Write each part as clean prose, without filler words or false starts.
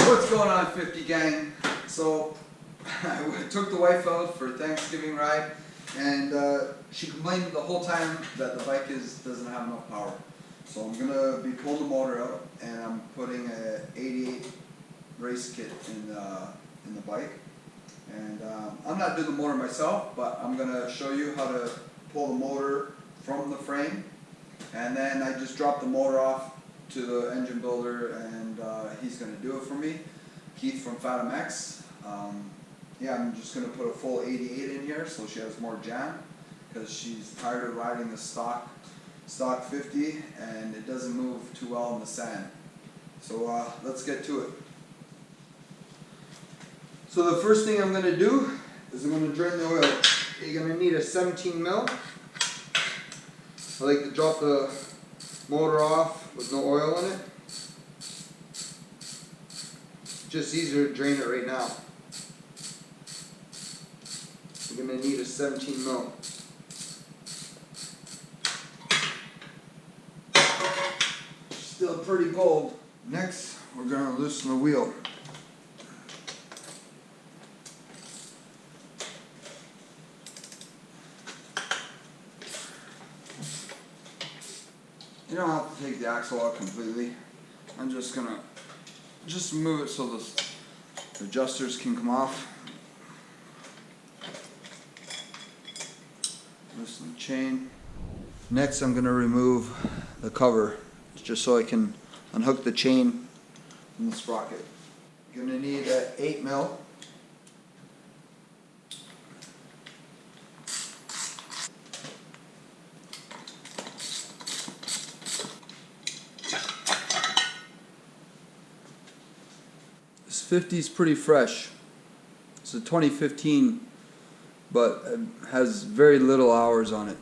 What's going on, 50 gang? So I took the wife out for Thanksgiving ride, and she complained the whole time that the bike doesn't have enough power. So I'm gonna be pulling the motor out, and I'm putting a 88 race kit in the bike. And I'm not doing the motor myself, but I'm gonna show you how to pull the motor from the frame, and then I just drop the motor off to the engine builder, and he's going to do it for me, Keith from FATMX. Yeah, I'm just going to put a full 88 in here so she has more jam, because she's tired of riding the stock 50, and it doesn't move too well in the sand. So let's get to it. So the first thing I'm going to do is I'm going to drain the oil. You're going to need a 17 mil. I like to drop the motor off with no oil in it. Just easier to drain it right now. You're going to need a 17 mil. Still pretty cold. Next, we're going to loosen the wheel. You don't have to take the axle out completely. I'm just gonna move it so the adjusters can come off. Loosen the chain. Next, I'm gonna remove the cover just so I can unhook the chain from the sprocket. You're gonna need an 8 mil. This 50 is pretty fresh. It's a 2015, but it has very little hours on it.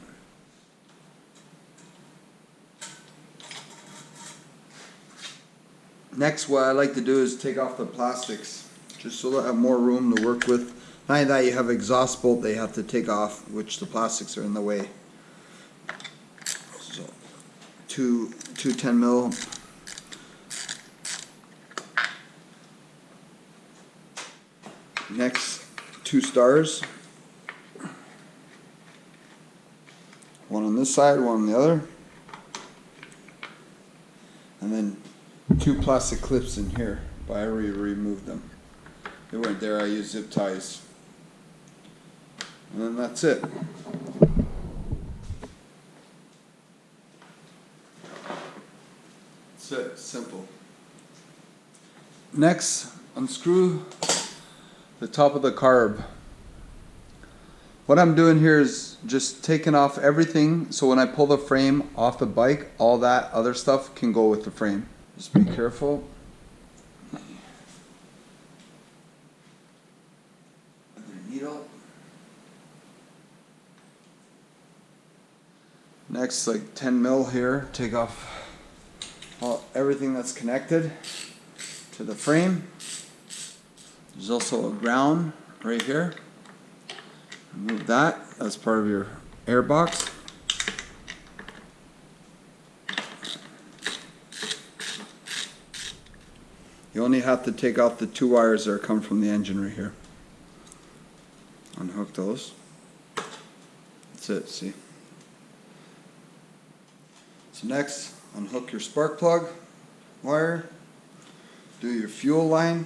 Next, what I like to do is take off the plastics, just so that I have more room to work with. Not only that, you have exhaust bolt they have to take off, which the plastics are in the way. So, two 10 mil. Next, 2 stars. One on this side, one on the other. And then 2 plastic clips in here, but I already removed them. They weren't there, I used zip ties. And then that's it. That's it, simple. Next, unscrew the top of the carb. What I'm doing here is just taking off everything, so when I pull the frame off the bike, all that other stuff can go with the frame. Just be careful. Needle. Next, like 10 mil here, take off everything that's connected to the frame. There's also a ground right here. Remove that. That's part of your air box. You only have to take out the 2 wires that come from the engine right here. Unhook those. That's it, see? So next, unhook your spark plug wire. Do your fuel line.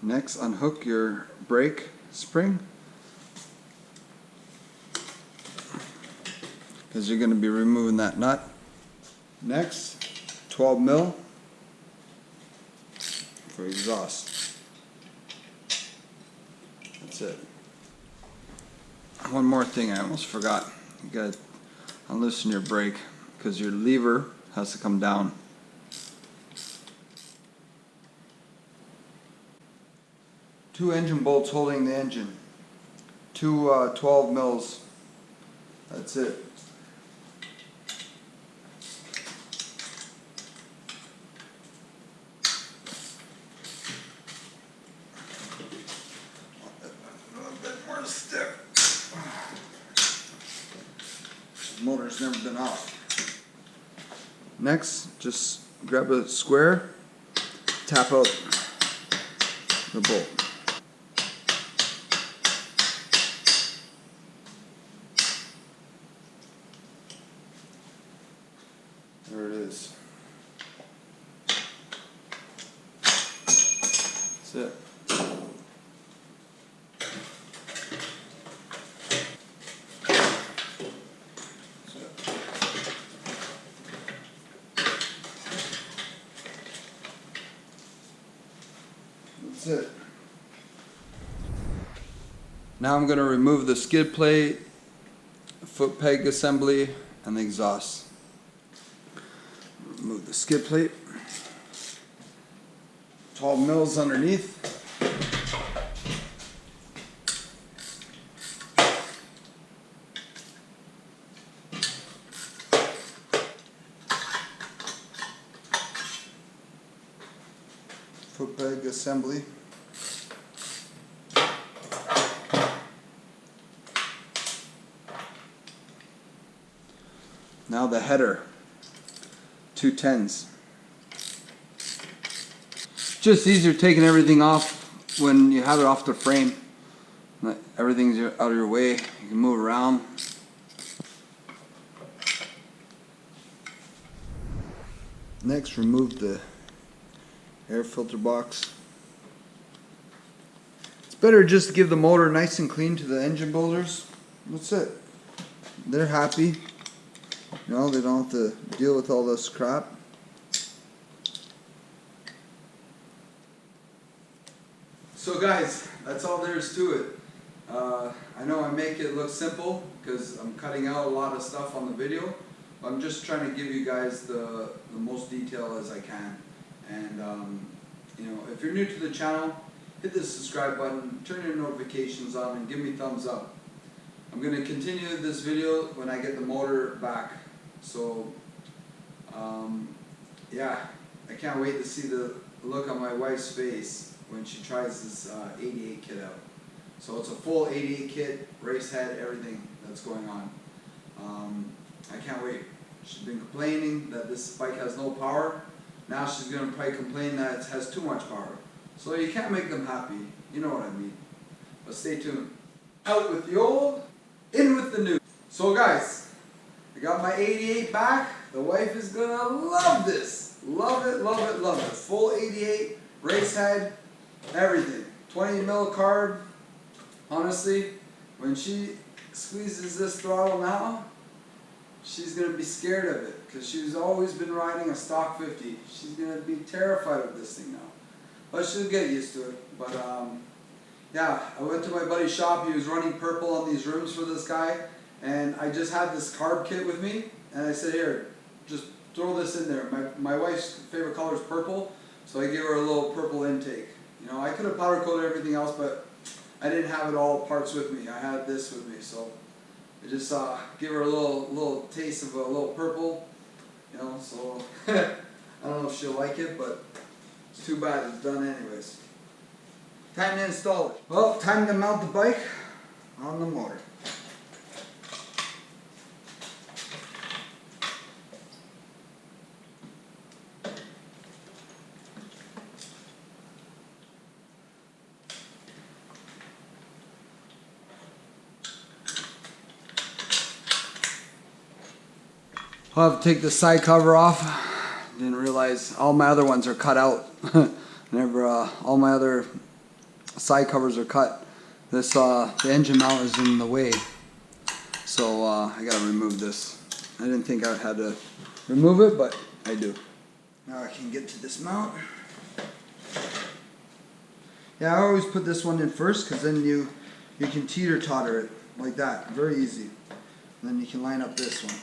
Next, unhook your brake spring, because you're going to be removing that nut. Next, 12 mil for exhaust. That's it. One more thing I almost forgot. You got to unloosen your brake, because your lever has to come down. 2 engine bolts holding the engine, 2 12 mils. That's it. A little bit more stiff. The motor's never been off. Next, just grab a square, tap out the bolt. There it is. That's it. That's it. Now I'm going to remove the skid plate, foot peg assembly, and the exhaust. Remove the skid plate. 12 mils underneath. Foot peg assembly. Now the header, 2 10s. Just easier taking everything off when you have it off the frame. Everything's out of your way, you can move around. Next, remove the air filter box. It's better just to give the motor nice and clean to the engine builders. That's it. They're happy. You know, they don't have to deal with all this crap. So guys, that's all there is to it. I know I make it look simple because I'm cutting out a lot of stuff on the video. I'm just trying to give you guys the most detail as I can. And you know, if you're new to the channel, hit the subscribe button, turn your notifications on, and give me thumbs up. I'm going to continue this video when I get the motor back. So yeah, I can't wait to see the look on my wife's face when she tries this 88 kit out. So it's a full 88 kit, race head, everything that's going on. I can't wait. She's been complaining that this bike has no power. Now she's going to probably complain that it has too much power. So you can't make them happy. You know what I mean. But stay tuned. Out with the old, in with the new. So guys, I got my 88 back. The wife is going to love this. Love it, love it, love it. Full 88, race head, everything. 20 mil carb. Honestly, when she squeezes this throttle now, she's going to be scared of it because she's always been riding a stock 50. She's going to be terrified of this thing now. But she'll get used to it. But yeah, I went to my buddy's shop. He was running purple on these rims for this guy. And I just had this carb kit with me. And I said, here, just throw this in there. My wife's favorite color is purple. So I gave her a little purple intake. You know, I could have powder coated everything else, but I didn't have it all parts with me. I had this with me. So I just give her a little taste of a little purple. You know, so I don't know if she'll like it, but it's too bad it's done anyways. Time to install it. Well, time to mount the bike on the motor. I'll have to take the side cover off. Didn't realize all my other ones are cut out. Whenever all my other side covers are cut, this the engine mount is in the way. So I gotta remove this. I didn't think I had to remove it, but I do. Now I can get to this mount. Yeah, I always put this one in first because then you can teeter-totter it like that. Very easy. And then you can line up this one.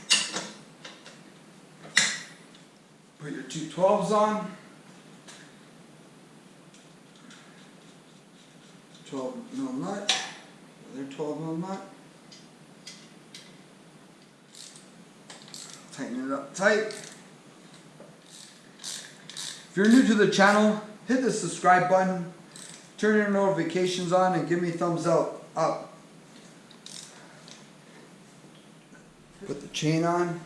Put your 2 12s on. 12mm nut, another 12mm nut. Tighten it up tight. If you're new to the channel, hit the subscribe button, turn your notifications on, and give me a thumbs up. Put the chain on.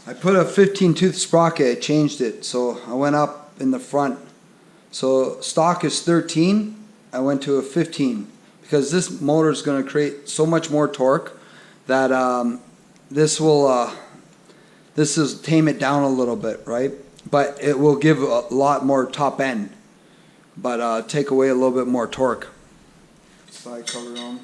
I put a 15 tooth sprocket, I changed it, so I went up in the front. So stock is 13, I went to a 15 because this motor is going to create so much more torque that this will tame it down a little bit, right? But it will give a lot more top end, but take away a little bit more torque. Side cover on.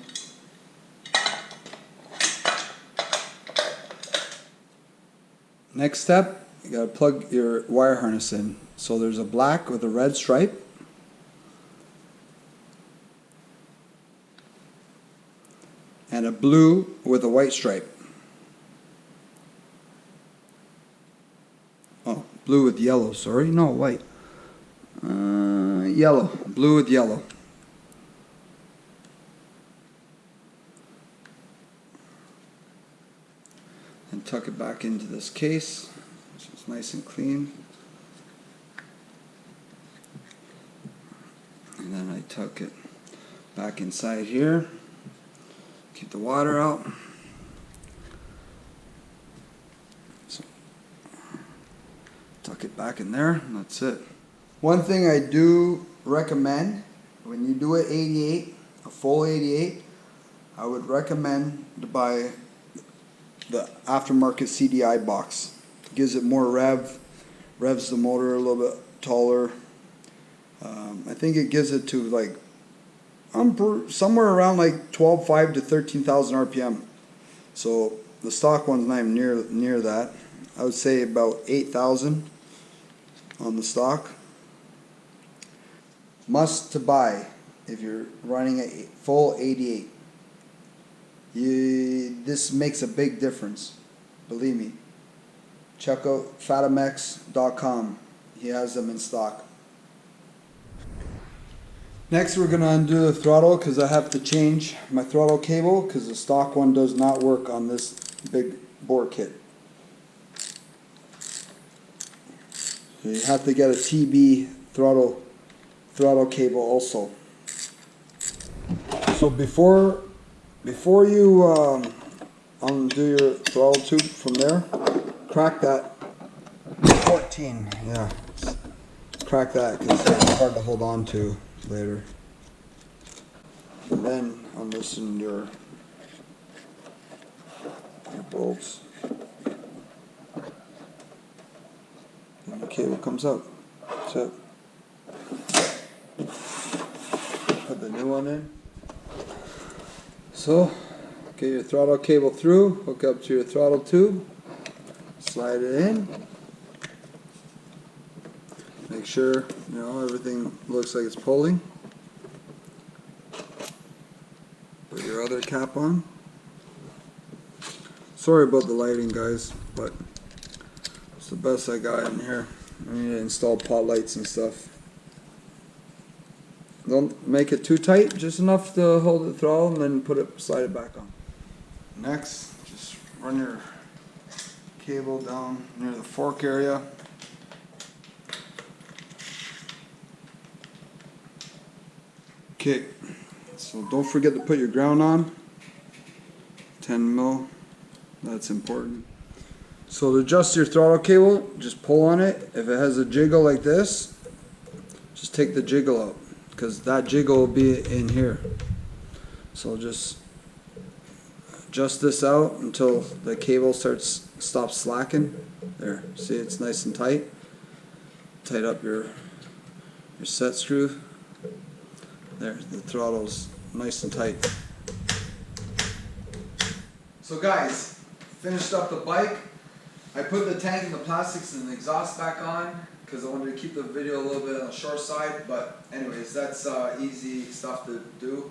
Next step, you gotta plug your wire harness in. So there's a black with a red stripe. And a blue with a white stripe. Oh, blue with yellow, sorry, no, white. Yellow, blue with yellow. And tuck it back into this case, so it's nice and clean. And then I tuck it back inside here, keep the water out. So, tuck it back in there, and that's it. One thing I do recommend, when you do an 88, a full 88, I would recommend to buy the aftermarket CDI box. It gives it more revs the motor a little bit taller. I think it gives it to like somewhere around like 12.5 to 13,000 RPM. So the stock one's not even near that. I would say about 8,000 on the stock. Must to buy if you're running a full 88. This makes a big difference, believe me. Check out fatamex.com. He has them in stock. Next we're going to undo the throttle because I have to change my throttle cable because the stock one does not work on this big bore kit. So you have to get a TB throttle cable also. So before you undo your throttle tube from there, crack that 14. Yeah, crack that because it's hard to hold on to later. And then unloosen your bolts. And the cable comes out. That's it. Put the new one in. So, get your throttle cable through, hook up to your throttle tube, slide it in. Make sure, everything looks like it's pulling. Put your other cap on. Sorry about the lighting, guys, but it's the best I got in here. I need to install pot lights and stuff. Don't make it too tight, just enough to hold the throttle and then slide it back on. Next, just run your cable down near the fork area. Okay, so don't forget to put your ground on. 10 mil, that's important. So to adjust your throttle cable, just pull on it. If it has a jiggle like this, just take the jiggle out, because that jiggle will be in here. So just adjust this out until the cable stops slacking. There, see, it's nice and tight. Tight up your set screw. There, the throttle's nice and tight. So guys, finished up the bike. I put the tank and the plastics and the exhaust back on because I wanted to keep the video a little bit on the short side, but anyways, that's easy stuff to do.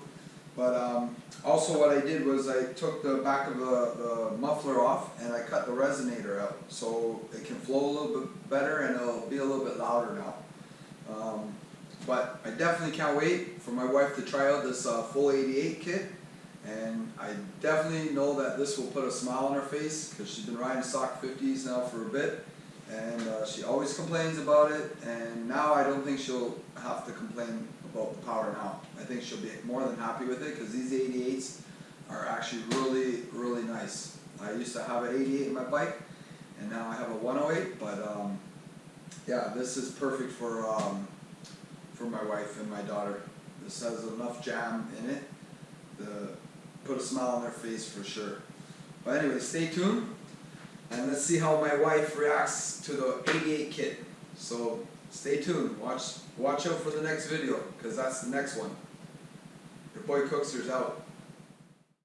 But also what I did was I took the back of the muffler off and I cut the resonator out so it can flow a little bit better and it'll be a little bit louder now. But I definitely can't wait for my wife to try out this full 88 kit, and I definitely know that this will put a smile on her face because she's been riding stock 50s now for a bit, and she always complains about it, and now I don't think she'll have to complain about the power now. I think she'll be more than happy with it because these 88s are actually really, really nice. I used to have an 88 in my bike, and now I have a 108, but yeah, this is perfect for my wife and my daughter. This has enough jam in it to put a smile on their face for sure. But anyway, stay tuned and let's see how my wife reacts to the 88 kit. So stay tuned, watch out for the next video because that's the next one. Your boy Cookster's out.